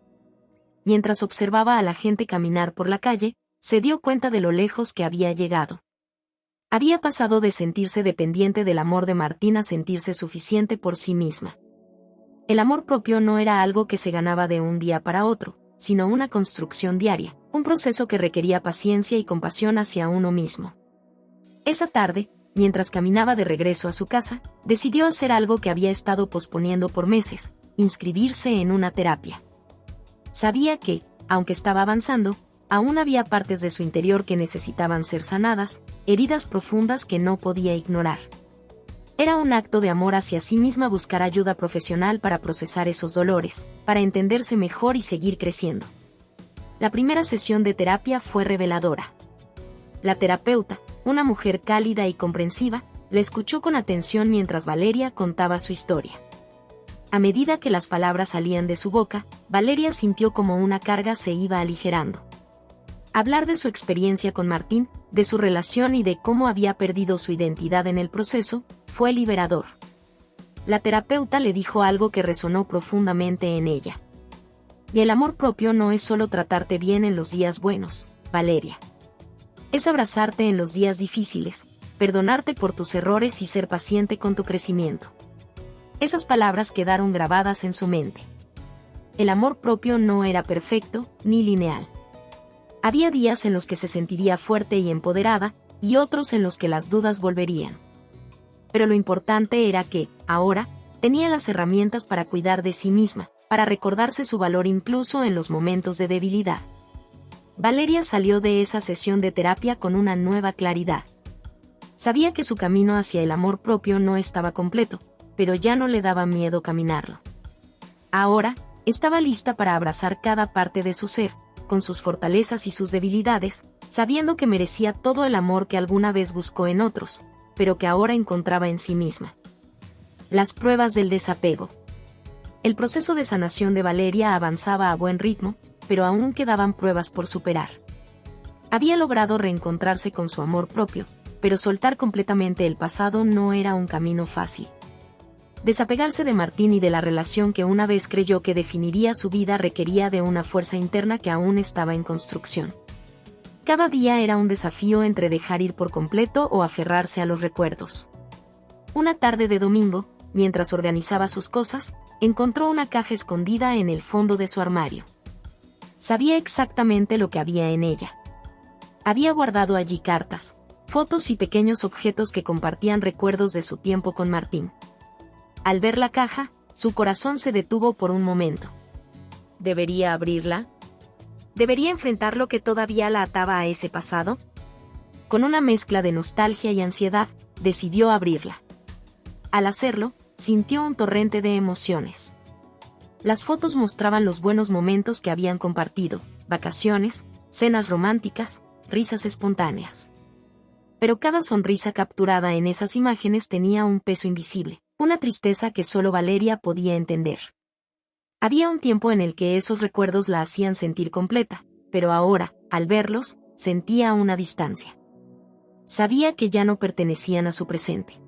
Mientras observaba a la gente caminar por la calle, se dio cuenta de lo lejos que había llegado. Había pasado de sentirse dependiente del amor de Martín a sentirse suficiente por sí misma. El amor propio no era algo que se ganaba de un día para otro, sino una construcción diaria, un proceso que requería paciencia y compasión hacia uno mismo. Esa tarde, mientras caminaba de regreso a su casa, decidió hacer algo que había estado posponiendo por meses: inscribirse en una terapia. Sabía que, aunque estaba avanzando, aún había partes de su interior que necesitaban ser sanadas, heridas profundas que no podía ignorar. Era un acto de amor hacia sí misma buscar ayuda profesional para procesar esos dolores, para entenderse mejor y seguir creciendo. La primera sesión de terapia fue reveladora. La terapeuta, una mujer cálida y comprensiva, la escuchó con atención mientras Valeria contaba su historia. A medida que las palabras salían de su boca, Valeria sintió como una carga se iba aligerando. Hablar de su experiencia con Martín, de su relación y de cómo había perdido su identidad en el proceso, fue liberador. La terapeuta le dijo algo que resonó profundamente en ella. Y el amor propio no es solo tratarte bien en los días buenos, Valeria. Es abrazarte en los días difíciles, perdonarte por tus errores y ser paciente con tu crecimiento. Esas palabras quedaron grabadas en su mente. El amor propio no era perfecto ni lineal. Había días en los que se sentiría fuerte y empoderada, y otros en los que las dudas volverían. Pero lo importante era que, ahora, tenía las herramientas para cuidar de sí misma, para recordarse su valor incluso en los momentos de debilidad. Valeria salió de esa sesión de terapia con una nueva claridad. Sabía que su camino hacia el amor propio no estaba completo, pero ya no le daba miedo caminarlo. Ahora, estaba lista para abrazar cada parte de su ser, con sus fortalezas y sus debilidades, sabiendo que merecía todo el amor que alguna vez buscó en otros, pero que ahora encontraba en sí misma. Las pruebas del desapego. El proceso de sanación de Valeria avanzaba a buen ritmo, pero aún quedaban pruebas por superar. Había logrado reencontrarse con su amor propio, pero soltar completamente el pasado no era un camino fácil. Desapegarse de Martín y de la relación que una vez creyó que definiría su vida requería de una fuerza interna que aún estaba en construcción. Cada día era un desafío entre dejar ir por completo o aferrarse a los recuerdos. Una tarde de domingo, mientras organizaba sus cosas, encontró una caja escondida en el fondo de su armario. Sabía exactamente lo que había en ella. Había guardado allí cartas, fotos y pequeños objetos que compartían recuerdos de su tiempo con Martín. Al ver la caja, su corazón se detuvo por un momento. ¿Debería abrirla? ¿Debería enfrentar lo que todavía la ataba a ese pasado? Con una mezcla de nostalgia y ansiedad, decidió abrirla. Al hacerlo, sintió un torrente de emociones. Las fotos mostraban los buenos momentos que habían compartido, vacaciones, cenas románticas, risas espontáneas. Pero cada sonrisa capturada en esas imágenes tenía un peso invisible, una tristeza que solo Valeria podía entender. Había un tiempo en el que esos recuerdos la hacían sentir completa, pero ahora, al verlos, sentía una distancia. Sabía que ya no pertenecían a su presente.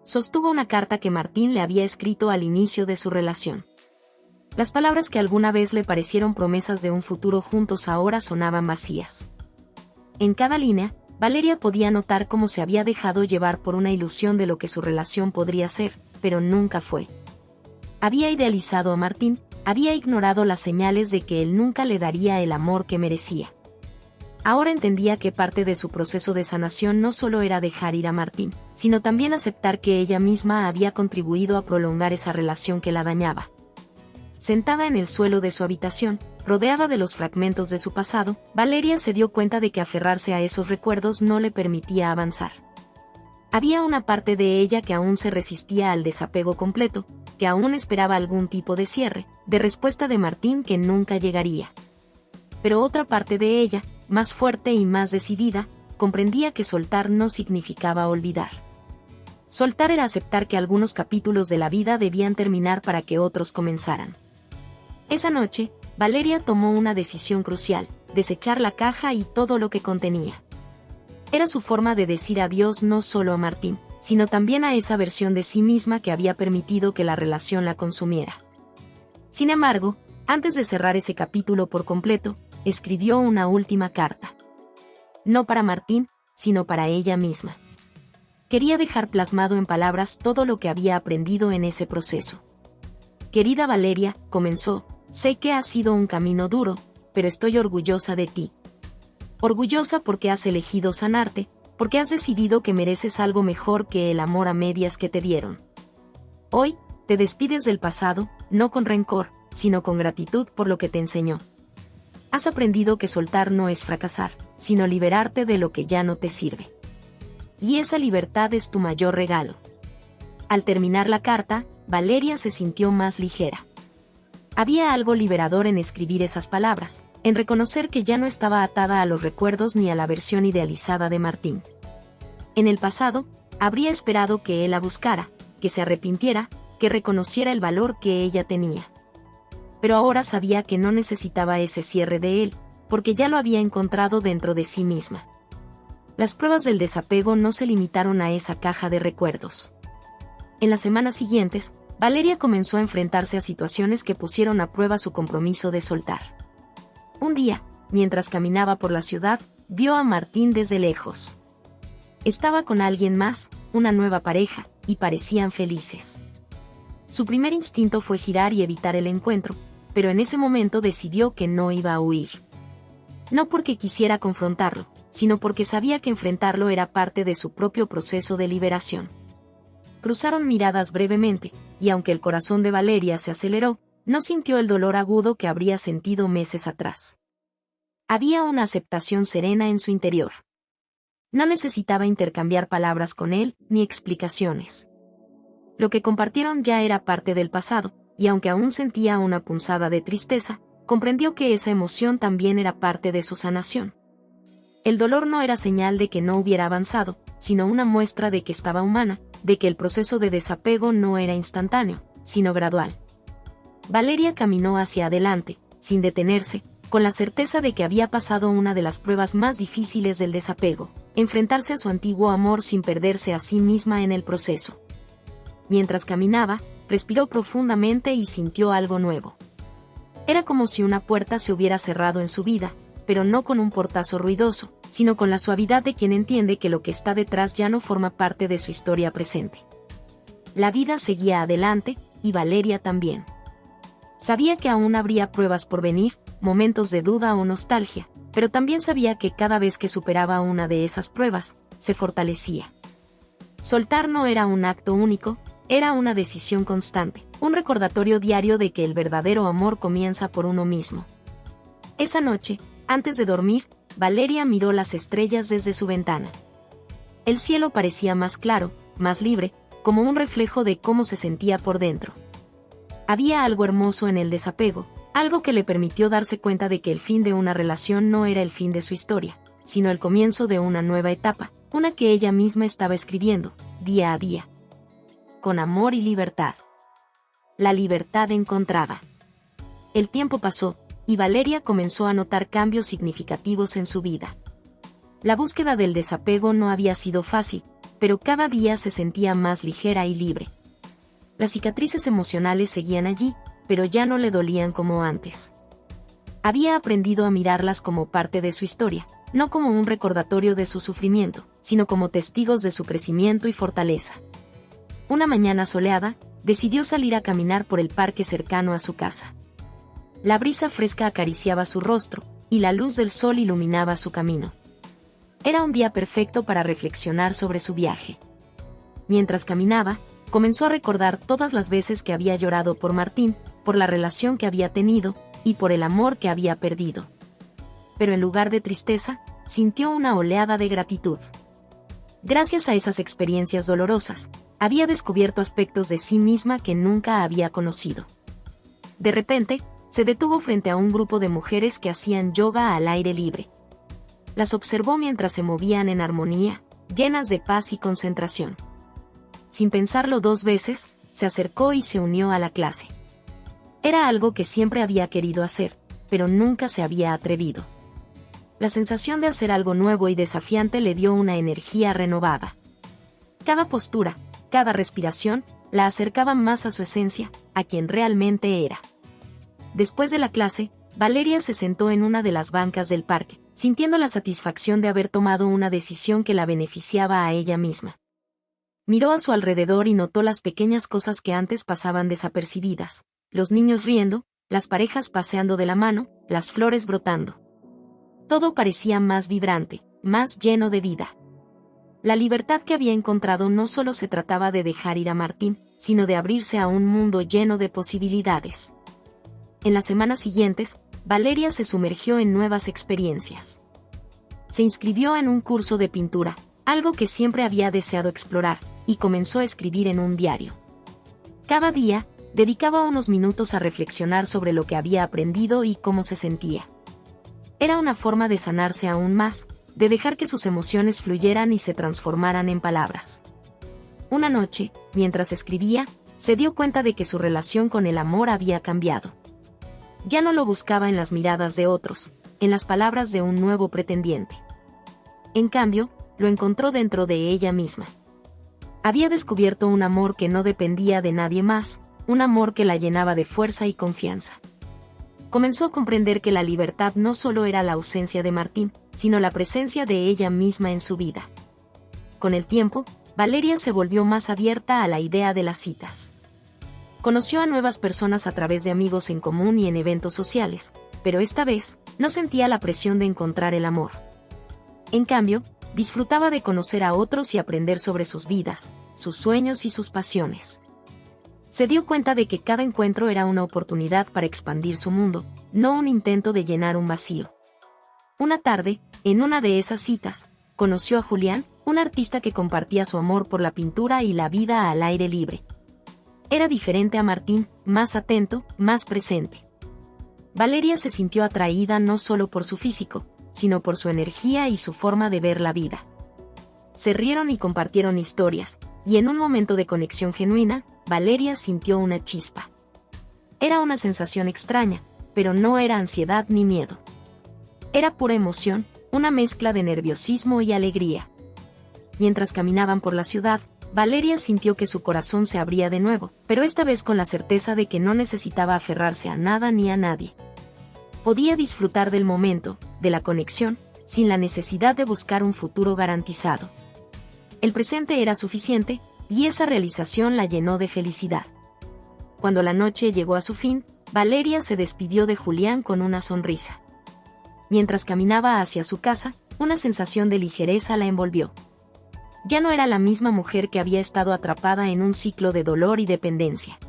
Sostuvo una carta que Martín le había escrito al inicio de su relación. Las palabras que alguna vez le parecieron promesas de un futuro juntos ahora sonaban vacías. En cada línea, Valeria podía notar cómo se había dejado llevar por una ilusión de lo que su relación podría ser, pero nunca fue. Había idealizado a Martín, había ignorado las señales de que él nunca le daría el amor que merecía. Ahora entendía que parte de su proceso de sanación no solo era dejar ir a Martín, sino también aceptar que ella misma había contribuido a prolongar esa relación que la dañaba. Sentada en el suelo de su habitación, rodeada de los fragmentos de su pasado, Valeria se dio cuenta de que aferrarse a esos recuerdos no le permitía avanzar. Había una parte de ella que aún se resistía al desapego completo, que aún esperaba algún tipo de cierre, de respuesta de Martín que nunca llegaría. Pero otra parte de ella, más fuerte y más decidida, comprendía que soltar no significaba olvidar. Soltar era aceptar que algunos capítulos de la vida debían terminar para que otros comenzaran. Esa noche, Valeria tomó una decisión crucial: desechar la caja y todo lo que contenía. Era su forma de decir adiós no solo a Martín, sino también a esa versión de sí misma que había permitido que la relación la consumiera. Sin embargo, antes de cerrar ese capítulo por completo, escribió una última carta. No para Martín, sino para ella misma. Quería dejar plasmado en palabras todo lo que había aprendido en ese proceso. Querida Valeria, comenzó, sé que ha sido un camino duro, pero estoy orgullosa de ti. Orgullosa porque has elegido sanarte, porque has decidido que mereces algo mejor que el amor a medias que te dieron. Hoy, te despides del pasado, no con rencor, sino con gratitud por lo que te enseñó. Has aprendido que soltar no es fracasar, sino liberarte de lo que ya no te sirve. Y esa libertad es tu mayor regalo. Al terminar la carta, Valeria se sintió más ligera. Había algo liberador en escribir esas palabras, en reconocer que ya no estaba atada a los recuerdos ni a la versión idealizada de Martín. En el pasado, habría esperado que él la buscara, que se arrepintiera, que reconociera el valor que ella tenía. Pero ahora sabía que no necesitaba ese cierre de él, porque ya lo había encontrado dentro de sí misma. Las pruebas del desapego no se limitaron a esa caja de recuerdos. En las semanas siguientes, Valeria comenzó a enfrentarse a situaciones que pusieron a prueba su compromiso de soltar. Un día, mientras caminaba por la ciudad, vio a Martín desde lejos. Estaba con alguien más, una nueva pareja, y parecían felices. Su primer instinto fue girar y evitar el encuentro, pero en ese momento decidió que no iba a huir. No porque quisiera confrontarlo, sino porque sabía que enfrentarlo era parte de su propio proceso de liberación. Cruzaron miradas brevemente, y aunque el corazón de Valeria se aceleró, no sintió el dolor agudo que habría sentido meses atrás. Había una aceptación serena en su interior. No necesitaba intercambiar palabras con él, ni explicaciones. Lo que compartieron ya era parte del pasado, y aunque aún sentía una punzada de tristeza, comprendió que esa emoción también era parte de su sanación. El dolor no era señal de que no hubiera avanzado, sino una muestra de que estaba humana, de que el proceso de desapego no era instantáneo, sino gradual. Valeria caminó hacia adelante, sin detenerse, con la certeza de que había pasado una de las pruebas más difíciles del desapego, enfrentarse a su antiguo amor sin perderse a sí misma en el proceso. Mientras caminaba, respiró profundamente y sintió algo nuevo. Era como si una puerta se hubiera cerrado en su vida, pero no con un portazo ruidoso, sino con la suavidad de quien entiende que lo que está detrás ya no forma parte de su historia presente. La vida seguía adelante, y Valeria también. Sabía que aún habría pruebas por venir, momentos de duda o nostalgia, pero también sabía que cada vez que superaba una de esas pruebas, se fortalecía. Soltar no era un acto único, era una decisión constante, un recordatorio diario de que el verdadero amor comienza por uno mismo. Esa noche, antes de dormir, Valeria miró las estrellas desde su ventana. El cielo parecía más claro, más libre, como un reflejo de cómo se sentía por dentro. Había algo hermoso en el desapego, algo que le permitió darse cuenta de que el fin de una relación no era el fin de su historia, sino el comienzo de una nueva etapa, una que ella misma estaba escribiendo, día a día. Con amor y libertad. La libertad encontrada. El tiempo pasó, y Valeria comenzó a notar cambios significativos en su vida. La búsqueda del desapego no había sido fácil, pero cada día se sentía más ligera y libre. Las cicatrices emocionales seguían allí, pero ya no le dolían como antes. Había aprendido a mirarlas como parte de su historia, no como un recordatorio de su sufrimiento, sino como testigos de su crecimiento y fortaleza. Una mañana soleada, decidió salir a caminar por el parque cercano a su casa. La brisa fresca acariciaba su rostro, y la luz del sol iluminaba su camino. Era un día perfecto para reflexionar sobre su viaje. Mientras caminaba, comenzó a recordar todas las veces que había llorado por Martín, por la relación que había tenido, y por el amor que había perdido. Pero en lugar de tristeza, sintió una oleada de gratitud. Gracias a esas experiencias dolorosas, había descubierto aspectos de sí misma que nunca había conocido. De repente, se detuvo frente a un grupo de mujeres que hacían yoga al aire libre. Las observó mientras se movían en armonía, llenas de paz y concentración. Sin pensarlo dos veces, se acercó y se unió a la clase. Era algo que siempre había querido hacer, pero nunca se había atrevido. La sensación de hacer algo nuevo y desafiante le dio una energía renovada. Cada postura, cada respiración, la acercaba más a su esencia, a quien realmente era. Después de la clase, Valeria se sentó en una de las bancas del parque, sintiendo la satisfacción de haber tomado una decisión que la beneficiaba a ella misma. Miró a su alrededor y notó las pequeñas cosas que antes pasaban desapercibidas: los niños riendo, las parejas paseando de la mano, las flores brotando. Todo parecía más vibrante, más lleno de vida. La libertad que había encontrado no solo se trataba de dejar ir a Martín, sino de abrirse a un mundo lleno de posibilidades. En las semanas siguientes, Valeria se sumergió en nuevas experiencias. Se inscribió en un curso de pintura, algo que siempre había deseado explorar, y comenzó a escribir en un diario. Cada día, dedicaba unos minutos a reflexionar sobre lo que había aprendido y cómo se sentía. Era una forma de sanarse aún más, de dejar que sus emociones fluyeran y se transformaran en palabras. Una noche, mientras escribía, se dio cuenta de que su relación con el amor había cambiado. Ya no lo buscaba en las miradas de otros, en las palabras de un nuevo pretendiente. En cambio, lo encontró dentro de ella misma. Había descubierto un amor que no dependía de nadie más, un amor que la llenaba de fuerza y confianza. Comenzó a comprender que la libertad no solo era la ausencia de Martín, sino la presencia de ella misma en su vida. Con el tiempo, Valeria se volvió más abierta a la idea de las citas. Conoció a nuevas personas a través de amigos en común y en eventos sociales, pero esta vez, no sentía la presión de encontrar el amor. En cambio, disfrutaba de conocer a otros y aprender sobre sus vidas, sus sueños y sus pasiones. Se dio cuenta de que cada encuentro era una oportunidad para expandir su mundo, no un intento de llenar un vacío. Una tarde, en una de esas citas, conoció a Julián, un artista que compartía su amor por la pintura y la vida al aire libre. Era diferente a Martín, más atento, más presente. Valeria se sintió atraída no solo por su físico, sino por su energía y su forma de ver la vida. Se rieron y compartieron historias, y en un momento de conexión genuina, Valeria sintió una chispa. Era una sensación extraña, pero no era ansiedad ni miedo. Era pura emoción, una mezcla de nerviosismo y alegría. Mientras caminaban por la ciudad, Valeria sintió que su corazón se abría de nuevo, pero esta vez con la certeza de que no necesitaba aferrarse a nada ni a nadie. Podía disfrutar del momento, de la conexión, sin la necesidad de buscar un futuro garantizado. El presente era suficiente, y esa realización la llenó de felicidad. Cuando la noche llegó a su fin, Valeria se despidió de Julián con una sonrisa. Mientras caminaba hacia su casa, una sensación de ligereza la envolvió. Ya no era la misma mujer que había estado atrapada en un ciclo de dolor y dependencia.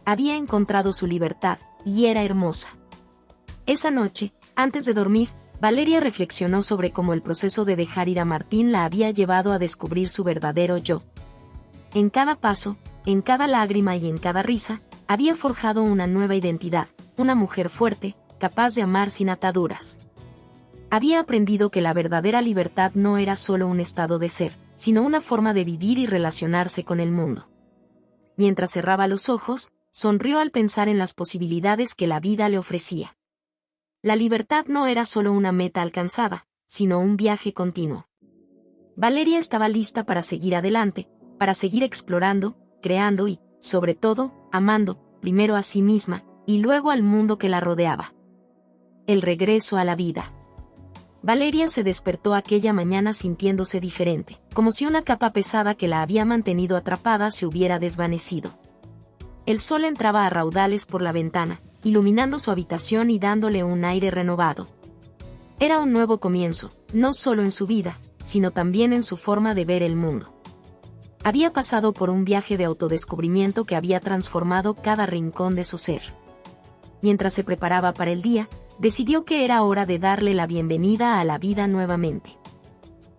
Había encontrado su libertad, y era hermosa. Esa noche, antes de dormir, Valeria reflexionó sobre cómo el proceso de dejar ir a Martín la había llevado a descubrir su verdadero yo. En cada paso, en cada lágrima y en cada risa, había forjado una nueva identidad, una mujer fuerte, capaz de amar sin ataduras. Había aprendido que la verdadera libertad no era solo un estado de ser, sino una forma de vivir y relacionarse con el mundo. Mientras cerraba los ojos, sonrió al pensar en las posibilidades que la vida le ofrecía. La libertad no era solo una meta alcanzada, sino un viaje continuo. Valeria estaba lista para seguir adelante, para seguir explorando, creando y, sobre todo, amando, primero a sí misma, y luego al mundo que la rodeaba. El regreso a la vida. Valeria se despertó aquella mañana sintiéndose diferente, como si una capa pesada que la había mantenido atrapada se hubiera desvanecido. El sol entraba a raudales por la ventana, iluminando su habitación y dándole un aire renovado. Era un nuevo comienzo, no solo en su vida, sino también en su forma de ver el mundo. Había pasado por un viaje de autodescubrimiento que había transformado cada rincón de su ser. Mientras se preparaba para el día, decidió que era hora de darle la bienvenida a la vida nuevamente.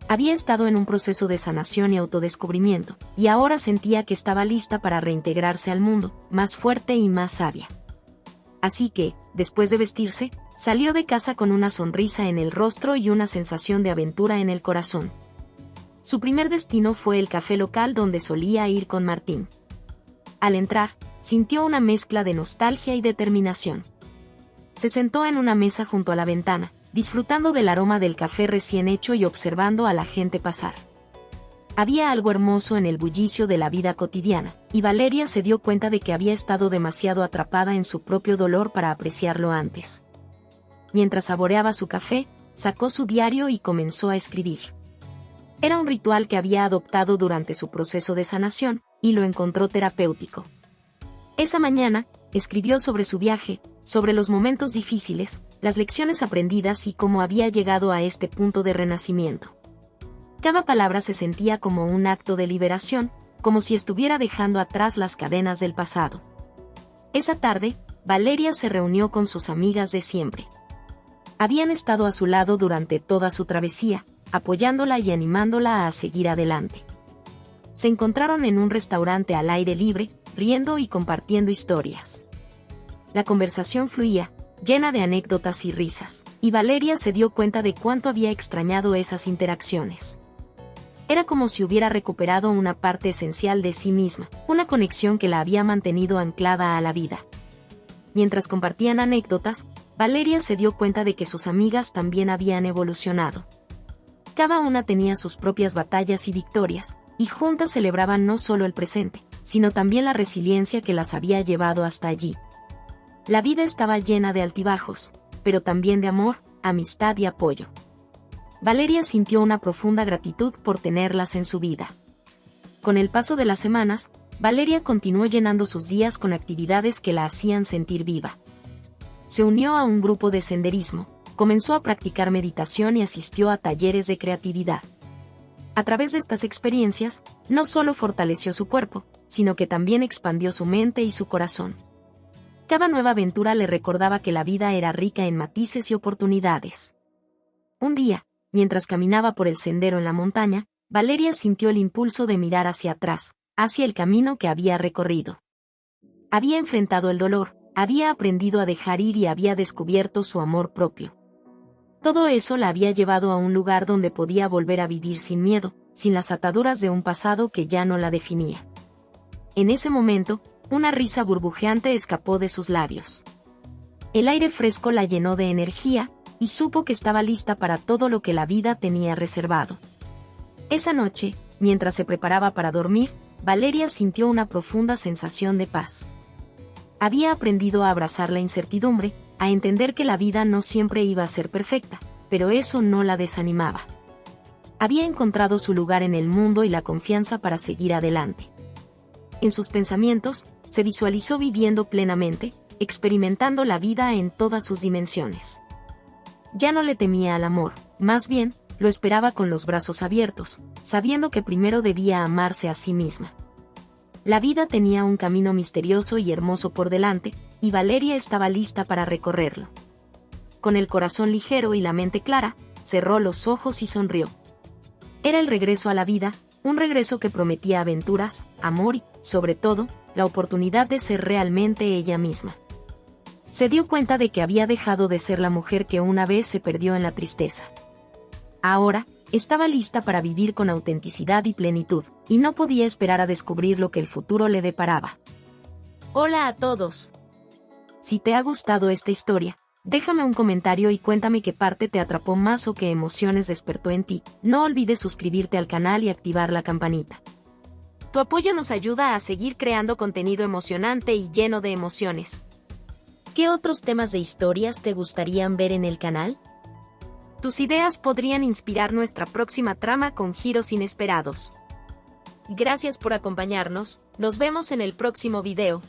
Había estado en un proceso de sanación y autodescubrimiento, y ahora sentía que estaba lista para reintegrarse al mundo, más fuerte y más sabia. Así que, después de vestirse, salió de casa con una sonrisa en el rostro y una sensación de aventura en el corazón. Su primer destino fue el café local donde solía ir con Martín. Al entrar, sintió una mezcla de nostalgia y determinación. Se sentó en una mesa junto a la ventana, disfrutando del aroma del café recién hecho y observando a la gente pasar. Había algo hermoso en el bullicio de la vida cotidiana, y Valeria se dio cuenta de que había estado demasiado atrapada en su propio dolor para apreciarlo antes. Mientras saboreaba su café, sacó su diario y comenzó a escribir. Era un ritual que había adoptado durante su proceso de sanación, y lo encontró terapéutico. Esa mañana, escribió sobre su viaje, sobre los momentos difíciles, las lecciones aprendidas y cómo había llegado a este punto de renacimiento. Cada palabra se sentía como un acto de liberación, como si estuviera dejando atrás las cadenas del pasado. Esa tarde, Valeria se reunió con sus amigas de siempre. Habían estado a su lado durante toda su travesía, apoyándola y animándola a seguir adelante. Se encontraron en un restaurante al aire libre, riendo y compartiendo historias. La conversación fluía, llena de anécdotas y risas, y Valeria se dio cuenta de cuánto había extrañado esas interacciones. Era como si hubiera recuperado una parte esencial de sí misma, una conexión que la había mantenido anclada a la vida. Mientras compartían anécdotas, Valeria se dio cuenta de que sus amigas también habían evolucionado. Cada una tenía sus propias batallas y victorias, y juntas celebraban no solo el presente, sino también la resiliencia que las había llevado hasta allí. La vida estaba llena de altibajos, pero también de amor, amistad y apoyo. Valeria sintió una profunda gratitud por tenerlas en su vida. Con el paso de las semanas, Valeria continuó llenando sus días con actividades que la hacían sentir viva. Se unió a un grupo de senderismo, comenzó a practicar meditación y asistió a talleres de creatividad. A través de estas experiencias, no solo fortaleció su cuerpo, sino que también expandió su mente y su corazón. Cada nueva aventura le recordaba que la vida era rica en matices y oportunidades. Un día, mientras caminaba por el sendero en la montaña, Valeria sintió el impulso de mirar hacia atrás, hacia el camino que había recorrido. Había enfrentado el dolor, había aprendido a dejar ir y había descubierto su amor propio. Todo eso la había llevado a un lugar donde podía volver a vivir sin miedo, sin las ataduras de un pasado que ya no la definía. En ese momento, una risa burbujeante escapó de sus labios. El aire fresco la llenó de energía, y supo que estaba lista para todo lo que la vida tenía reservado. Esa noche, mientras se preparaba para dormir, Valeria sintió una profunda sensación de paz. Había aprendido a abrazar la incertidumbre, a entender que la vida no siempre iba a ser perfecta, pero eso no la desanimaba. Había encontrado su lugar en el mundo y la confianza para seguir adelante. En sus pensamientos, se visualizó viviendo plenamente, experimentando la vida en todas sus dimensiones. Ya no le temía al amor, más bien, lo esperaba con los brazos abiertos, sabiendo que primero debía amarse a sí misma. La vida tenía un camino misterioso y hermoso por delante, y Valeria estaba lista para recorrerlo. Con el corazón ligero y la mente clara, cerró los ojos y sonrió. Era el regreso a la vida, un regreso que prometía aventuras, amor y, sobre todo, la oportunidad de ser realmente ella misma. Se dio cuenta de que había dejado de ser la mujer que una vez se perdió en la tristeza. Ahora, estaba lista para vivir con autenticidad y plenitud, y no podía esperar a descubrir lo que el futuro le deparaba. Hola a todos. Si te ha gustado esta historia, déjame un comentario y cuéntame qué parte te atrapó más o qué emociones despertó en ti. No olvides suscribirte al canal y activar la campanita. Tu apoyo nos ayuda a seguir creando contenido emocionante y lleno de emociones. ¿Qué otros temas de historias te gustarían ver en el canal? Tus ideas podrían inspirar nuestra próxima trama con giros inesperados. Gracias por acompañarnos, nos vemos en el próximo video.